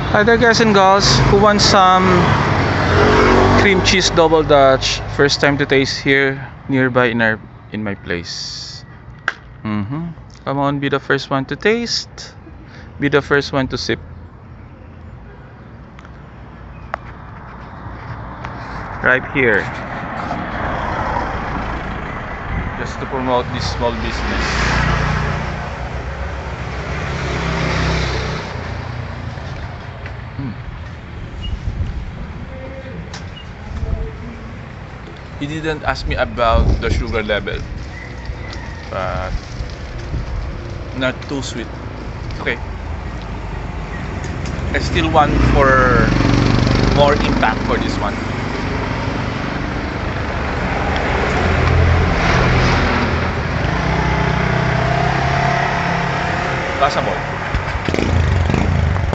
Hi there guys and gals, who wants some cream cheese double dutch? First time to taste here nearby in my place. Come on, be the first one to taste. Be the first one to sip. Right here. Just to promote this small business. He didn't ask me about the sugar level, but not too sweet. Okay. I still want for more impact for this one. Passable.